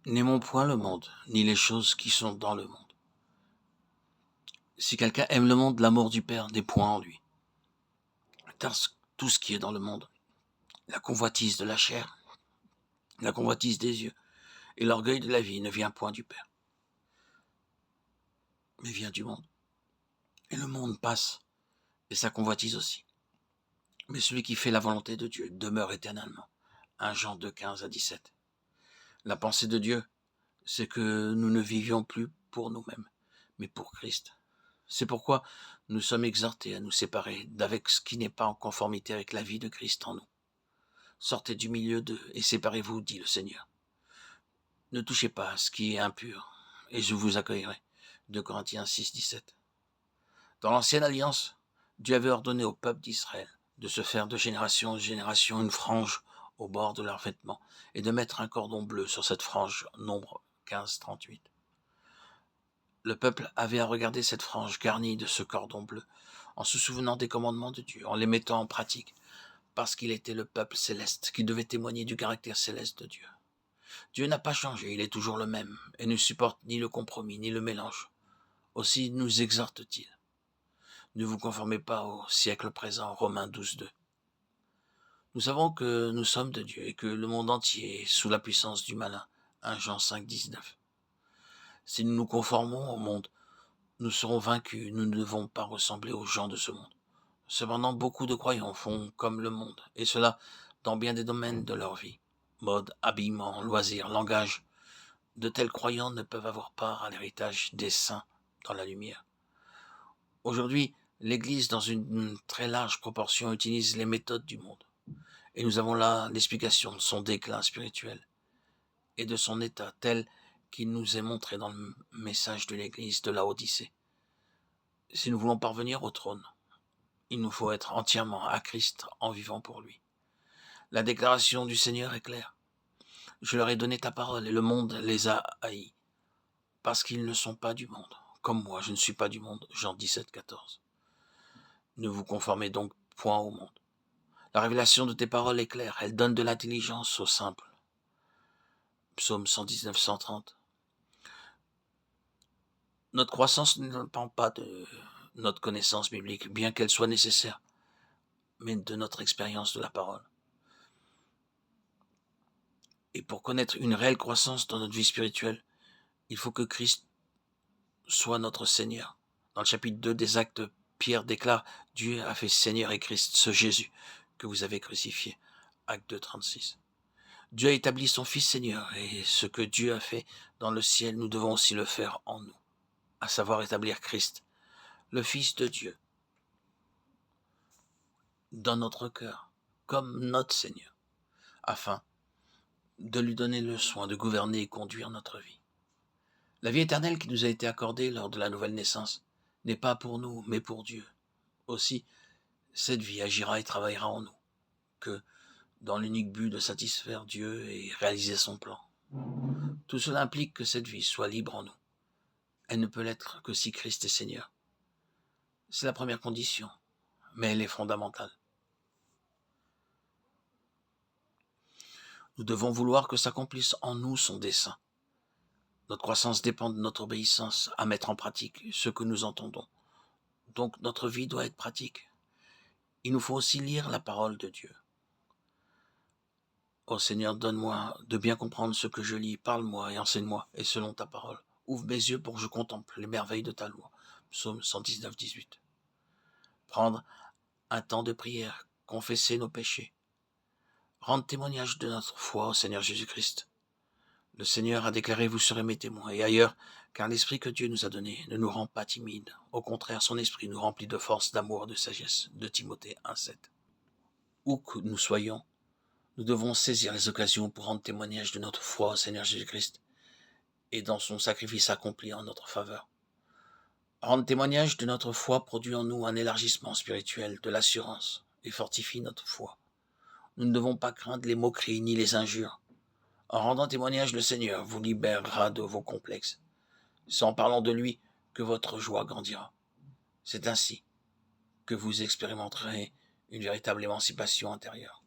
N'aimons point le monde, ni les choses qui sont dans le monde. Si quelqu'un aime le monde, l'amour du Père n'est point en lui. Car tout ce qui est dans le monde, la convoitise de la chair, la convoitise des yeux et l'orgueil de la vie ne vient point du Père, mais vient du monde. Et le monde passe, et sa convoitise aussi. Mais celui qui fait la volonté de Dieu demeure éternellement. 1 Jean 2, 15 à 17. La pensée de Dieu, c'est que nous ne vivions plus pour nous-mêmes, mais pour Christ. C'est pourquoi nous sommes exhortés à nous séparer d'avec ce qui n'est pas en conformité avec la vie de Christ en nous. Sortez du milieu d'eux et séparez-vous, dit le Seigneur. Ne touchez pas à ce qui est impur, et je vous accueillerai. 2 Corinthiens 6, 17. Dans l'ancienne alliance, Dieu avait ordonné au peuple d'Israël de se faire de génération en génération une frange au bord de leurs vêtements et de mettre un cordon bleu sur cette frange, Nombre 15, 38. Le peuple avait à regarder cette frange garnie de ce cordon bleu, en se souvenant des commandements de Dieu, en les mettant en pratique, parce qu'il était le peuple céleste qui devait témoigner du caractère céleste de Dieu. Dieu n'a pas changé, il est toujours le même, et ne supporte ni le compromis, ni le mélange. Aussi nous exhorte-t-il. Ne vous conformez pas au siècle présent, Romains 12, 2. Nous savons que nous sommes de Dieu et que le monde entier est sous la puissance du malin, 1 Jean 5, 19. Si nous nous conformons au monde, nous serons vaincus, nous ne devons pas ressembler aux gens de ce monde. Cependant, beaucoup de croyants font comme le monde, et cela dans bien des domaines de leur vie. Mode, habillement, loisirs, langage. De tels croyants ne peuvent avoir part à l'héritage des saints dans la lumière. Aujourd'hui, l'Église, dans une très large proportion, utilise les méthodes du monde. Et nous avons là l'explication de son déclin spirituel et de son état tel qu'il nous est montré dans le message de l'Église de Laodicée. Si nous voulons parvenir au trône, il nous faut être entièrement à Christ en vivant pour lui. La déclaration du Seigneur est claire. Je leur ai donné ta parole et le monde les a haïs, parce qu'ils ne sont pas du monde. Comme moi, je ne suis pas du monde. Jean 17, 14. Ne vous conformez donc point au monde. La révélation de tes paroles est claire. Elle donne de l'intelligence aux simples. Psaume 119, 130. Notre croissance ne dépend pas de notre connaissance biblique, bien qu'elle soit nécessaire, mais de notre expérience de la parole. Et pour connaître une réelle croissance dans notre vie spirituelle, il faut que Christ soit notre Seigneur. Dans le chapitre 2 des Actes, Pierre déclare « Dieu a fait Seigneur et Christ, ce Jésus que vous avez crucifié ». Acte 2, 36. Dieu a établi son Fils Seigneur, et ce que Dieu a fait dans le ciel, nous devons aussi le faire en nous, à savoir établir Christ, le Fils de Dieu, dans notre cœur, comme notre Seigneur, afin de lui donner le soin de gouverner et conduire notre vie. La vie éternelle qui nous a été accordée lors de la nouvelle naissance n'est pas pour nous, mais pour Dieu. Aussi, cette vie agira et travaillera en nous, que dans l'unique but de satisfaire Dieu et réaliser son plan. Tout cela implique que cette vie soit libre en nous. Elle ne peut l'être que si Christ est Seigneur. C'est la première condition, mais elle est fondamentale. Nous devons vouloir que s'accomplisse en nous son dessein. Notre croissance dépend de notre obéissance à mettre en pratique ce que nous entendons. Donc notre vie doit être pratique. Il nous faut aussi lire la parole de Dieu. Ô Seigneur, donne-moi de bien comprendre ce que je lis, parle-moi et enseigne-moi, et selon ta parole. Ouvre mes yeux pour que je contemple les merveilles de ta loi. Psaume 119, 18. Prendre un temps de prière, confesser nos péchés. Rendre témoignage de notre foi au Seigneur Jésus-Christ. Le Seigneur a déclaré « Vous serez mes témoins » et ailleurs, car l'Esprit que Dieu nous a donné ne nous rend pas timides. Au contraire, son Esprit nous remplit de force, d'amour, de sagesse. De Timothée 1, 7. Où que nous soyons, nous devons saisir les occasions pour rendre témoignage de notre foi au Seigneur Jésus-Christ et dans son sacrifice accompli en notre faveur. Rendre témoignage de notre foi produit en nous un élargissement spirituel, de l'assurance, et fortifie notre foi. Nous ne devons pas craindre les moqueries ni les injures. En rendant témoignage, le Seigneur vous libérera de vos complexes. C'est en parlant de lui que votre joie grandira. C'est ainsi que vous expérimenterez une véritable émancipation intérieure.